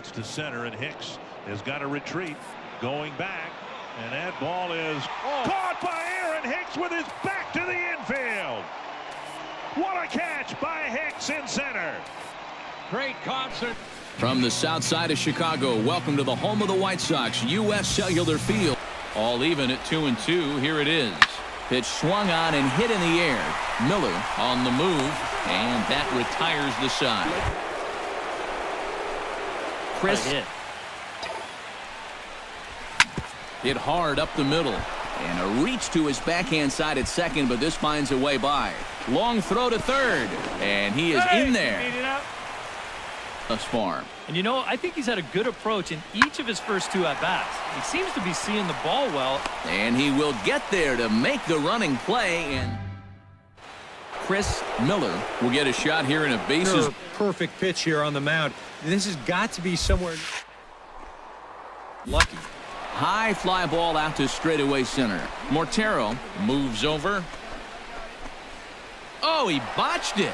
That's to center, and Hicks has got to retreat. Going back, and that ball is caught by Aaron Hicks with his back to the infield. What a catch by Hicks in center. Great concert. From the south side of Chicago, welcome to the home of the White Sox, U.S. Cellular Field. All even at 2-2. Here it is. Pitch swung on and hit in the air. Miller on the move, and that retires the side. Chris hit hard up the middle, and a reach to his backhand side at second, but this finds a way by. Long throw to third, and he is in there. Thus far. And you know, I think he's had a good approach in each of his first two at-bats. He seems to be seeing the ball well. And he will get there to make the running play, and Chris Miller will get a shot here in a bases. Perfect pitch here on the mound. This has got to be somewhere lucky. High fly ball out to straightaway center. Mortero moves over. Oh, he botched it.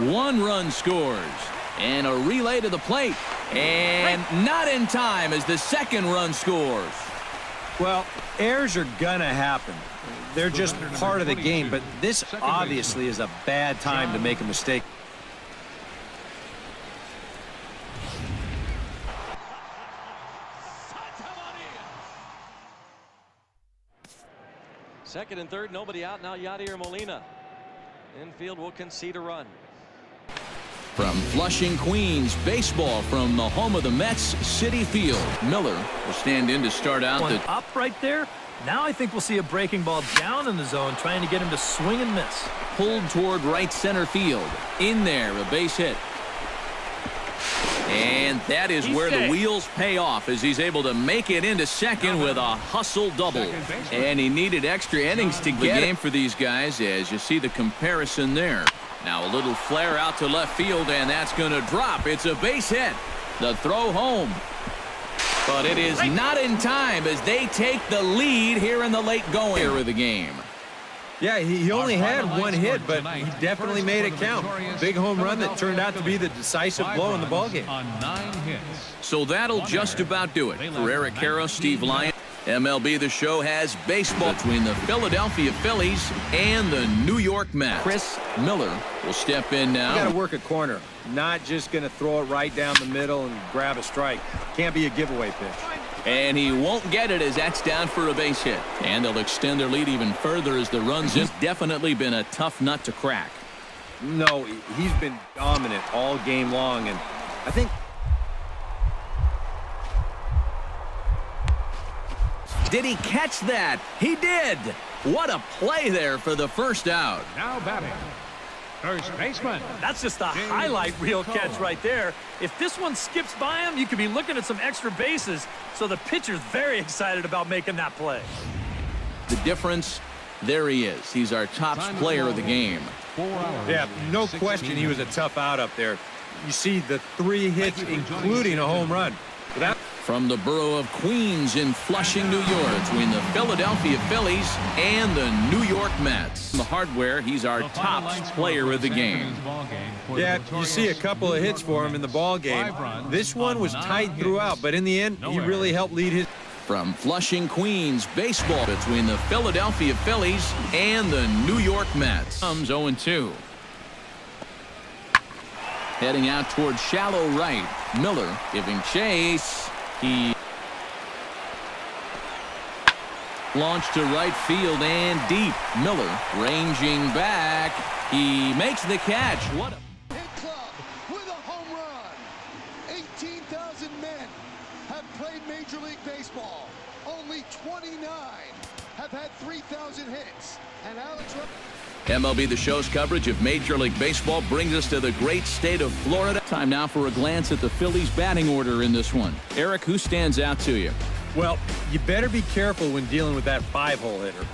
One run scores, and a relay to the plate, and not in time as the second run scores. Well, errors are gonna happen. They're just part of the game, but this obviously is a bad time to make a mistake. Second and third, nobody out. Now Yadier Molina. Infield will concede a run. From Flushing, Queens, baseball from the home of the Mets, Citi Field. Miller will stand in to start out. One up right there. Now I think we'll see a breaking ball down in the zone, trying to get him to swing and miss. Pulled toward right center field. In there, a base hit. And that is where the wheels pay off, as he's able to make it into second with a hustle double. And he needed extra innings to get the game for these guys, as you see the comparison there. Now a little flare out to left field, and that's going to drop. It's a base hit. The throw home. But it is not in time as they take the lead here in the late going of the game. Yeah, he only had one hit, but he definitely made it count. Big home run that turned out to be the decisive blow in the ballgame. So that'll just about do it for Eric Karros, Steve Lyon. MLB The Show has baseball between the Philadelphia Phillies and the New York Mets. Chris Miller will step in now. You got to work a corner, not just going to throw it right down the middle and grab a strike. Can't be a giveaway pitch. And he won't get it as that's down for a base hit. And they'll extend their lead even further as the runs in. Definitely been a tough nut to crack. No, he's been dominant all game long, and I think. Did he catch that? He did. What a play there for the first out. Now batting, first baseman. That's just a highlight reel catch right there. If this one skips by him, you could be looking at some extra bases. So the pitcher's very excited about making that play. The difference, there he is. He's our top player of the game. Yeah, no question he was a tough out up there. You see the 3 hits, including a home run. From the borough of Queens in Flushing, New York, between the Philadelphia Phillies and the New York Mets. The hardware, he's our top player of the game. Yeah, you see a couple of hits for him in the ball game. This one was tight throughout, but in the end, he really helped lead his. From Flushing, Queens, baseball between the Philadelphia Phillies and the New York Mets. Comes 0-2. Heading out towards shallow right. Miller giving chase. He launched to right field and deep. Miller ranging back. He makes the catch. What a hit club with a home run. 18,000 men have played Major League Baseball. Only 29 have had 3,000 hits. And Alex. MLB The Show's coverage of Major League Baseball brings us to the great state of Florida. Time now for a glance at the Phillies batting order in this one. Eric, who stands out to you? Well, you better be careful when dealing with that 5-hole hitter.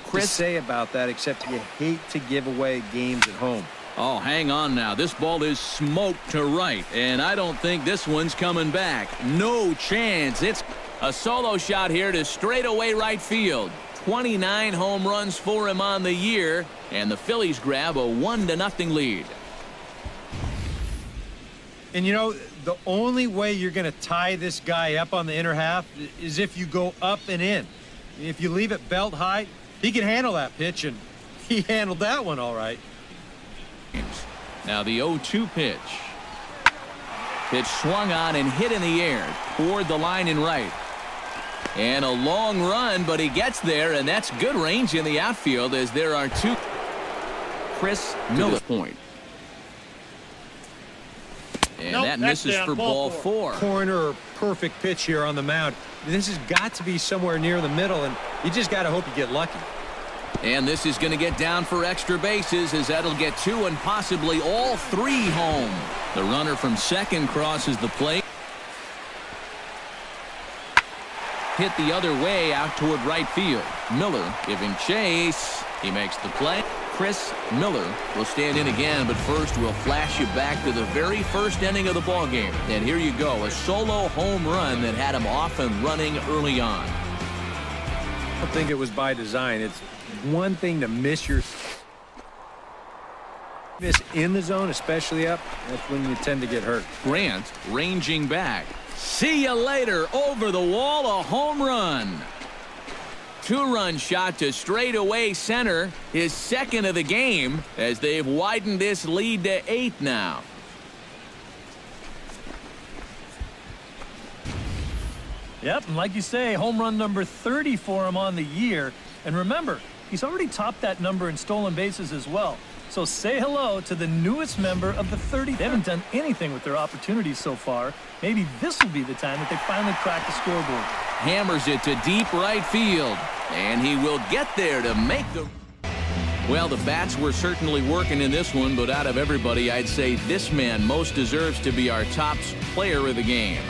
Chris, to say about that, except you hate to give away games at home. Oh, hang on now. This ball is smoked to right, and I don't think this one's coming back. No chance. It's a solo shot here to straightaway right field. 29 home runs for him on the year, and the Phillies grab a 1-0 lead. And you know, the only way you're going to tie this guy up on the inner half is if you go up and in. If you leave it belt high, he can handle that pitch, and he handled that one all right. Now the 0-2 pitch. Pitch swung on and hit in the air toward the line and right. And a long run, but he gets there, and that's good range in the outfield as there are two. Chris Miller point. And that misses for ball 4. Corner, perfect pitch here on the mound. This has got to be somewhere near the middle, and you just got to hope you get lucky. And this is going to get down for extra bases as that'll get 2 and possibly all 3 home. The runner from second crosses the plate. Hit the other way out toward right field. Miller giving chase. He makes the play. Chris Miller will stand in again, but first we'll flash you back to the very first inning of the ball game. And here you go, a solo home run that had him off and running early on. I don't think it was by design. It's one thing to miss in the zone, especially up. That's when you tend to get hurt. Grant ranging back. See you later. Over the wall, a home run. 2-run shot to straightaway center, his second of the game, as they've widened this lead to 8 now. Yep, and like you say, home run number 30 for him on the year. And remember, he's already topped that number in stolen bases as well. So say hello to the newest member of the 30. They haven't done anything with their opportunities so far. Maybe this will be the time that they finally crack the scoreboard. Hammers it to deep right field, and he will get there to make the... Well, the bats were certainly working in this one, but out of everybody, I'd say this man most deserves to be our top player of the game.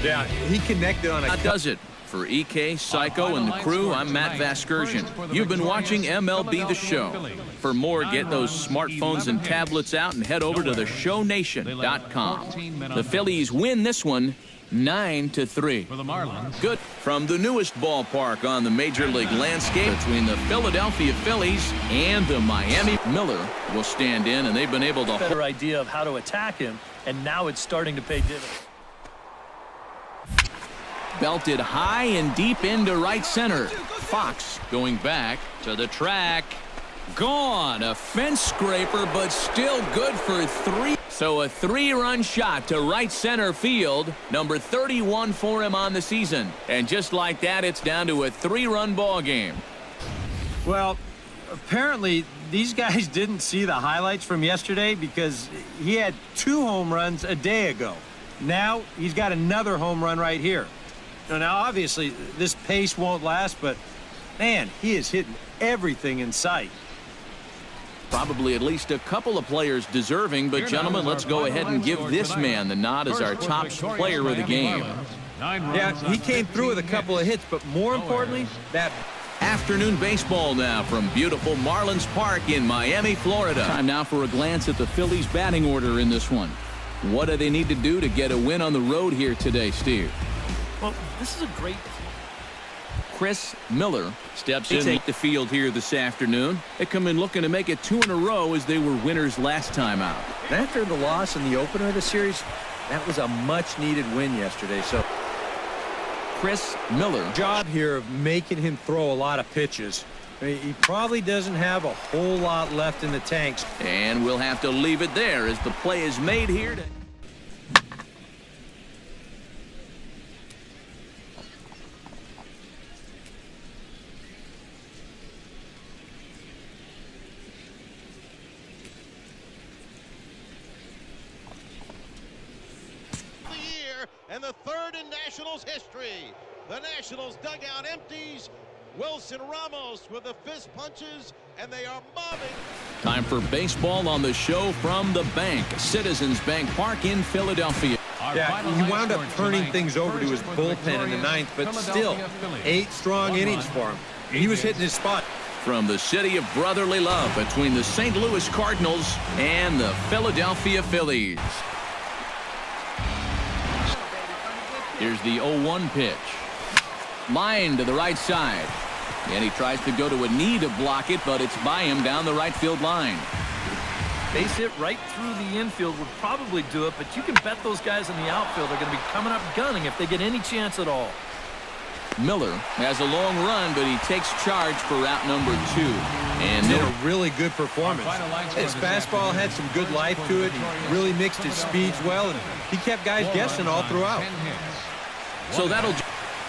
Yeah, he connected on a... That does it. For EK, Psycho, and the crew, I'm Matt Vasgersian. You've been watching MLB The Show. For more, get those smartphones and tablets out and head over to theshownation.com. The Phillies win this one 9-3. Good. From the newest ballpark on the Major League landscape between the Philadelphia Phillies and the Miami. Miller will stand in, and they've been able to... Better idea of how to attack him, and now it's starting to pay dividends. Belted high and deep into right center. Fox going back to the track. Gone. A fence scraper, but still good for 3. So a 3-run shot to right center field. Number 31 for him on the season. And just like that, it's down to a 3-run ball game. Well, apparently these guys didn't see the highlights from yesterday because he had 2 home runs a day ago. Now he's got another home run right here. Now, obviously, this pace won't last, but, man, he is hitting everything in sight. Probably at least a couple of players deserving, but, gentlemen, let's go ahead and give this man the nod as our top player of the game. Yeah, he came through with a couple of hits, but more importantly, that... Afternoon baseball now from beautiful Marlins Park in Miami, Florida. Time now for a glance at the Phillies' batting order in this one. What do they need to do to get a win on the road here today, Steve? Well, this is a great... Chris Miller steps in to take the field here this afternoon. They come in looking to make it 2 in a row as they were winners last time out. After the loss in the opener of the series, that was a much-needed win yesterday. So, Chris Miller. Job here of making him throw a lot of pitches. I mean, he probably doesn't have a whole lot left in the tanks. And we'll have to leave it there as the play is made here. And the third in Nationals history. The Nationals dugout empties. Wilson Ramos with the fist punches, and they are mobbing. Time for baseball on the show from the bank. Citizens Bank Park in Philadelphia. Yeah, he wound up turning things over to his bullpen in the 9th, but still, 8 strong innings for him. He was hitting his spot. From the city of brotherly love between the St. Louis Cardinals and the Philadelphia Phillies. Here's the 0-1 pitch. Line to the right side. And he tries to go to a knee to block it, but it's by him down the right field line. Base hit right through the infield would probably do it, but you can bet those guys in the outfield are going to be coming up gunning if they get any chance at all. Miller has a long run, but he takes charge for route number 2. And Did a really good performance. His fastball had some good life to it. He really mixed his speeds well, and he kept guys guessing all throughout. So that'll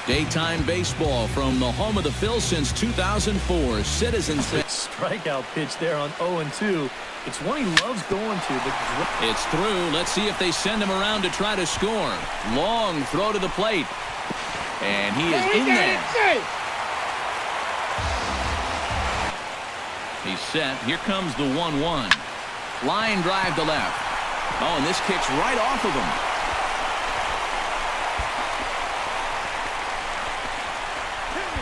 daytime baseball from the home of the Phils since 2004. Citizens. Strikeout pitch there on 0-2. It's one he loves going to. It's through. Let's see if they send him around to try to score. Long throw to the plate. And he is in there. He's set. Here comes the 1-1. Line drive to left. Oh, and this kicks right off of him.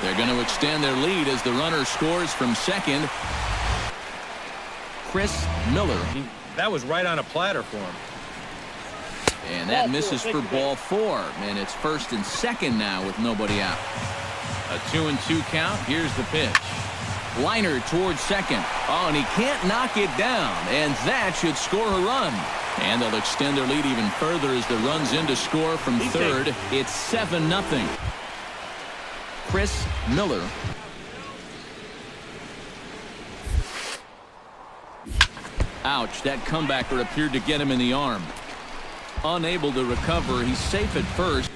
They're going to extend their lead as the runner scores from second. Chris Miller. That was right on a platter for him. And that misses for ball 4. And it's first and second now with nobody out. A 2-2 count. Here's the pitch. Liner towards second. Oh, and he can't knock it down. And that should score a run. And they'll extend their lead even further as the run's in to score from third. It's 7-0. Chris Miller. Ouch, that comebacker appeared to get him in the arm. Unable to recover, he's safe at first.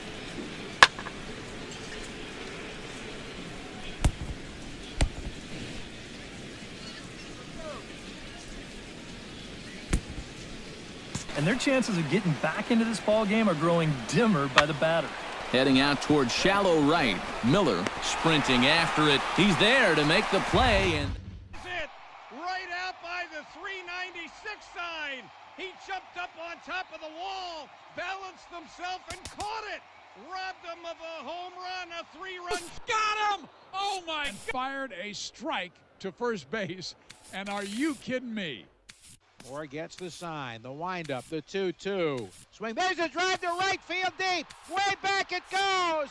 And their chances of getting back into this ball game are growing dimmer by the batter. Heading out towards shallow right. Miller sprinting after it. He's there to make the play. And it right out by the 396 sign. He jumped up on top of the wall, balanced himself, and caught it. Robbed him of a home run, a 3-run. Got him! Oh my! Fired a strike to first base. And are you kidding me? Moore gets the sign, the windup, the 2-2. Swing, there's a drive to right field deep. Way back it goes.